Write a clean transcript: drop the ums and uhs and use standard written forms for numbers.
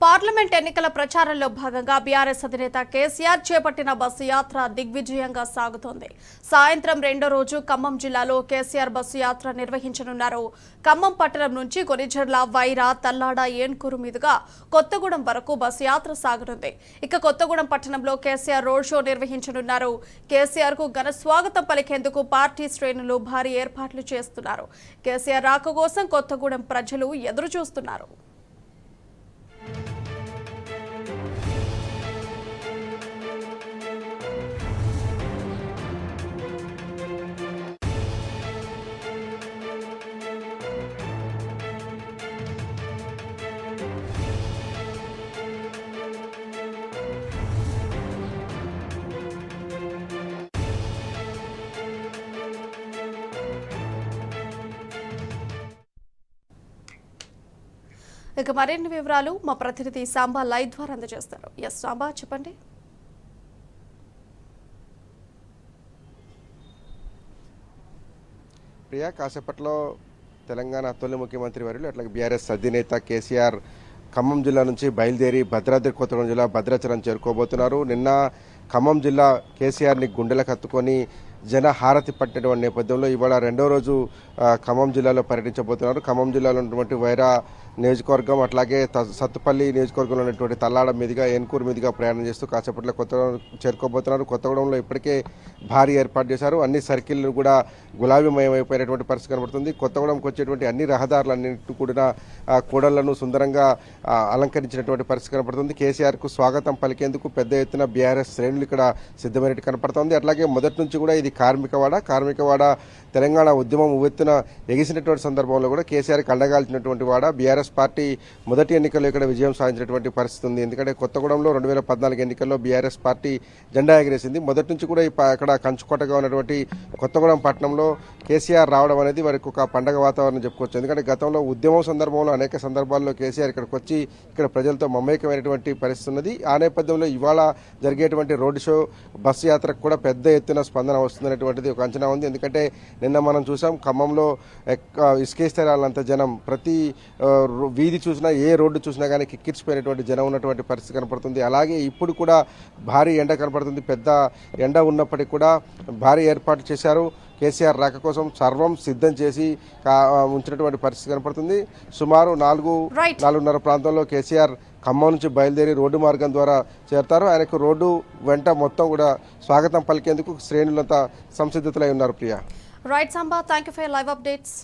Parliament ఎన్నికల ప్రచారంలో భాగంగా బీఆర్ఎస్ అధినేత కేసీఆర్ చేపట్టిన బస్సు యాత్ర దిగ్విజయంగా సాగుతోంది. సాయంత్రం రెండో రోజు ఖమ్మం జిల్లాలో కేసీఆర్ బస్సు యాత్ర నిర్వహించనున్నారు. ఖమ్మం పట్టణం నుంచి కొనిజర్ల, వైరా, తల్లాడ, ఏన్కూరు మీదుగా కొత్తగూడెం వరకు బస్సు యాత్ర సాగనుంది. ఇక కొత్తగూడెం పట్టణంలో కేసీఆర్ రోడ్ షో నిర్వహించనున్నారు. కేసీఆర్ కు ఘన స్వాగతం పలికేందుకు పార్టీ శ్రేణులు భారీ ఏర్పాట్లు చేస్తున్నారు. కేసీఆర్ రాక కోసం కొత్తగూడెం ప్రజలు ఎదురు చూస్తున్నారు. ఇక మరిన్ని వివరాలు మా ప్రతినిధి సాంబా లైవ్ ద్వారా అందజేస్తారు. ఎస్ సాంబా, చెప్పండి. ప్రియా, కాసేపట్లో తెలంగాణ తొలి ముఖ్యమంత్రి వర్యులు అట్లాగే బీఆర్ఎస్ అధినేత కేసీఆర్ ఖమ్మం జిల్లా నుంచి బయలుదేరి భద్రాద్రి కొత్తగూడెం జిల్లా భద్రాచలం చేరుకోబోతున్నారు. నిన్న ఖమ్మం జిల్లా కేసీఆర్ని గుండెలకు హత్తుకొని జన హారతి పట్టినటువంటి నేపథ్యంలో ఇవాళ రెండో రోజు ఖమ్మం జిల్లాలో పర్యటించబోతున్నారు. ఖమ్మం జిల్లాలో ఉన్నటువంటి వైరా నియోజకవర్గం అట్లాగే సత్తుపల్లి నియోజకవర్గంలో ఉన్నటువంటి తల్లాడ మీదుగా, ఏన్కూరు మీదుగా ప్రయాణం చేస్తూ కాసేపట్లో కొత్తగూడెం చేరుకోబోతున్నారు. కొత్తగూడెంలో ఇప్పటికే భారీ ఏర్పాటు చేశారు. అన్ని సర్కిళ్లు కూడా గులాబీమయమైపోయినటువంటి పరిస్థితి కనబడుతుంది. కొత్తగూడెంకి వచ్చేటువంటి అన్ని రహదారులన్నింటి కూడిన కూడళ్లను సుందరంగా అలంకరించినటువంటి పరిస్థితి కనబడుతుంది. కేసీఆర్కు స్వాగతం పలికేందుకు పెద్ద ఎత్తున బీఆర్ఎస్ శ్రేణులు ఇక్కడ సిద్ధమైనట్టు కనపడుతోంది. అట్లాగే మొదటి నుంచి కూడా ఇది కార్మికవాడ తెలంగాణ ఉద్యమం ఉవ్వెత్తున ఎగిసినటువంటి సందర్భంలో కూడా కేసీఆర్కి అండగాల్చినటువంటి వాడ. బీఆర్ఎస్ పార్టీ మొదటి ఎన్నికల్లో ఇక్కడ విజయం సాధించినటువంటి పరిస్థితి ఉంది. ఎందుకంటే కొత్తగూడెంలో 2014 ఎన్నికల్లో బీఆర్ఎస్ పార్టీ జెండా ఎగిరేసింది. మొదటి నుంచి కూడా అక్కడ కంచుకోటగా ఉన్నటువంటి కొత్తగూడెం పట్టణంలో కేసీఆర్ రావడం అనేది వారికి ఒక పండగ వాతావరణం చెప్పుకోవచ్చు. ఎందుకంటే గతంలో ఉద్యమం సందర్భంలో అనేక సందర్భాల్లో కేసీఆర్ ఇక్కడికి వచ్చి ఇక్కడ ప్రజలతో మమేకమైనటువంటి పరిస్థితి ఉన్నది. ఆ నేపథ్యంలో ఇవాళ జరిగేటువంటి రోడ్ షో, బస్సు యాత్రకు కూడా పెద్ద ఎత్తున స్పందన వస్తుందనేటువంటిది ఒక అంచనా ఉంది. ఎందుకంటే నిన్న మనం చూసాం ఖమ్మంలో ఇసుకేస్తే రాళ్ళంత జనం, ప్రతి వీధి చూసినా ఏ రోడ్డు చూసినా కానీ కిక్కిరిసిపోయినటువంటి జనం ఉన్నటువంటి పరిస్థితి కనపడుతుంది. అలాగే ఇప్పుడు కూడా భారీ ఎండ కనపడుతుంది. పెద్ద ఎండ ఉన్నప్పటికీ కూడా భారీ ఏర్పాటు చేశారు. కేసీఆర్ రాక కోసం సర్వం సిద్ధం చేసి ఉంచినటువంటి పరిస్థితి కనపడుతుంది. సుమారు 4:30 ప్రాంతంలో కేసీఆర్ ఖమ్మం నుంచి బయలుదేరి రోడ్డు మార్గం ద్వారా చేరతారు. ఆయనకు రోడ్డు వెంట మొత్తం కూడా స్వాగతం పలికేందుకు శ్రేణులంతా సంసిద్ధతలై ఉన్నారు. Priya. Right Samba, thank you for live updates.